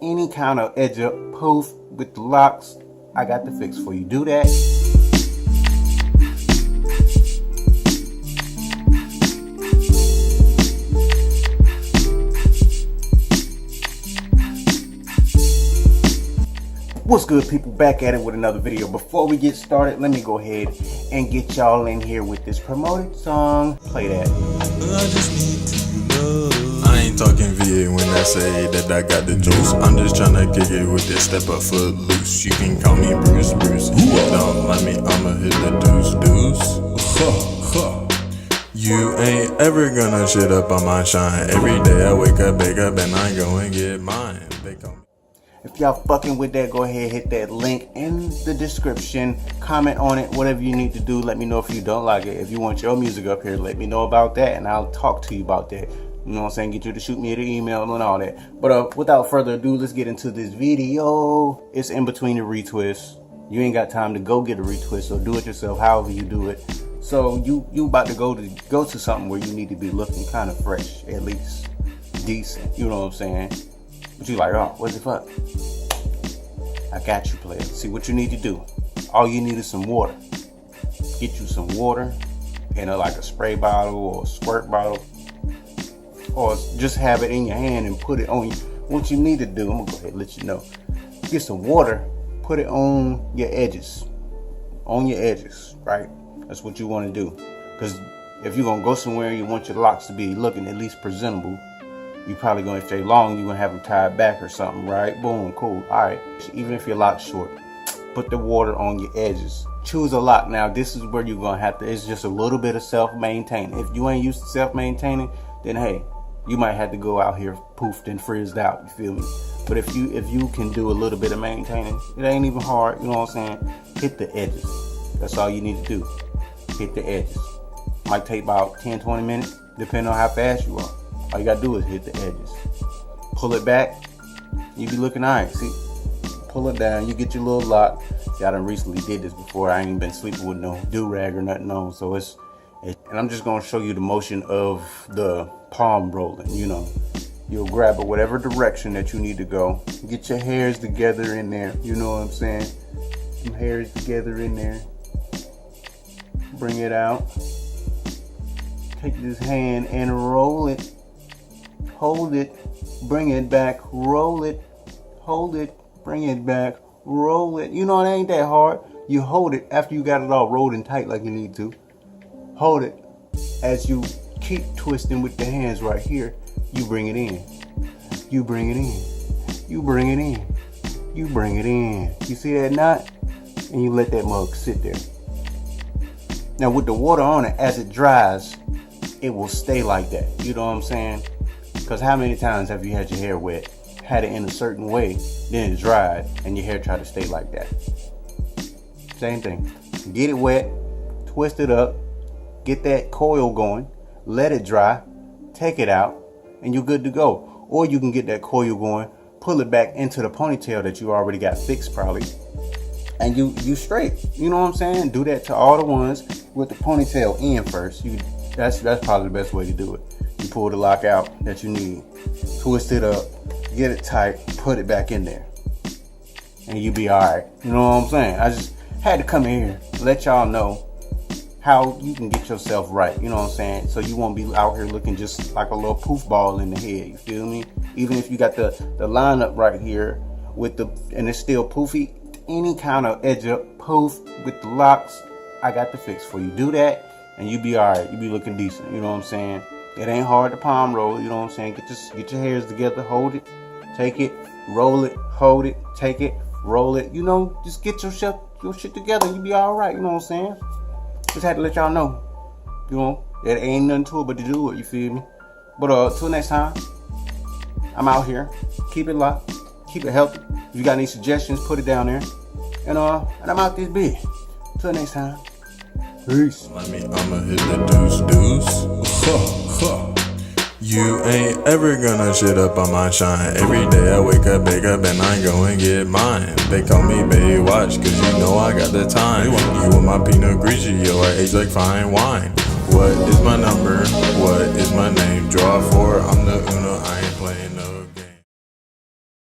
any kind of edge up poof with the locks, I got the fix for you. Do that. What's good, people? Back at it with another video. Before we get started, let me go ahead and get y'all in here with this promoted song. Play that. I just need to know. I ain't talking VA when I say that I got the juice. I'm just tryna kick it with this step of foot loose. You can call me Bruce. If you don't like me, I'ma hit the deuce. You ain't ever gonna shit up on my shine. Every day I wake up, bake up, and I go and get mine. They call me. If y'all fucking with that, go ahead, hit that link in the description, comment on it, whatever you need to do. Let me know if you don't like it. If you want your music up here, let me know about that, and I'll talk to you about that. You know what I'm saying? Get you to shoot me an email and all that. But without further ado, let's get into this video. It's in between the retwists. You ain't got time to go get a retwist, so do it yourself, however you do it. So you about to go to something where you need to be looking kind of fresh, at least decent. You know what I'm saying? But you like, oh, what the fuck? I got you, player. See what you need to do. All you need is some water. Get you some water in like a spray bottle or a squirt bottle, or just have it in your hand and put it on you. What you need to do, I'm gonna go ahead and let you know. Get some water, put it on your edges. On your edges, right? That's what you want to do. Because if you're gonna go somewhere and you want your locks to be looking at least presentable, you probably gonna stay long, you're gonna have them tied back or something, right? Boom, cool. Alright. Even if your lock's short, put the water on your edges. Choose a lock. Now this is where you're gonna have to, it's just a little bit of self-maintaining. If you ain't used to self-maintaining, then hey, you might have to go out here poofed and frizzed out, you feel me? But if you can do a little bit of maintaining, it ain't even hard, you know what I'm saying? Hit the edges. That's all you need to do. Hit the edges. Might take about 10-20 minutes, depending on how fast you are. All you gotta do is hit the edges. Pull it back, you be looking alright. See, pull it down, you get your little lock. See, I done recently did this before. I ain't even been sleeping with no do-rag or nothing on. So and I'm just gonna show you the motion of the palm rolling, you know. You'll grab it whatever direction that you need to go. Get your hairs together in there, you know what I'm saying? Some hairs together in there. Bring it out. Take this hand and roll it. Hold it, bring it back, roll it, hold it, bring it back, roll it. You know, it ain't that hard. You hold it after you got it all rolled and tight like you need to. Hold it as you keep twisting with the hands right here. You bring it in. You bring it in. You bring it in. You bring it in. You see that knot? And you let that mug sit there. Now with the water on it, as it dries, it will stay like that. You know what I'm saying? Because how many times have you had your hair wet, had it in a certain way, then it dried, and your hair tried to stay like that? Same thing. Get it wet, twist it up, get that coil going, let it dry, take it out, and you're good to go. Or you can get that coil going, pull it back into the ponytail that you already got fixed probably, and you straight. You know what I'm saying? Do that to all the ones with the ponytail in first. That's probably the best way to do it. You pull the lock out that you need, twist it up, get it tight, put it back in there, and you be alright. You know what I'm saying? I just had to come in here, let y'all know how you can get yourself right. You know what I'm saying? So you won't be out here looking just like a little poof ball in the head. You feel me? Even if you got the lineup right here with and it's still poofy, any kind of edge up poof with the locks, I got the fix for you. Do that, and you be alright. You be looking decent. You know what I'm saying? It ain't hard to palm roll, you know what I'm saying? Get your hairs together, hold it, take it, roll it, hold it, take it, roll it. You know, just get your shit together, you be alright, you know what I'm saying? Just had to let y'all know. You know, there ain't nothing to it but to do it, you feel me? But till next time, I'm out here. Keep it locked, keep it healthy. If you got any suggestions, put it down there. And I'm out this bitch. Till next time. Peace. I'ma hit the deuce. You ain't ever gonna shit up on my shine. Every day I wake up, bake up, and I go and get mine. They call me Baywatch, cause you know I got the time. You want my Pinot Grigio, I age like fine wine. What is my number? What is my name? Draw 4, I'm the Uno, I ain't playing.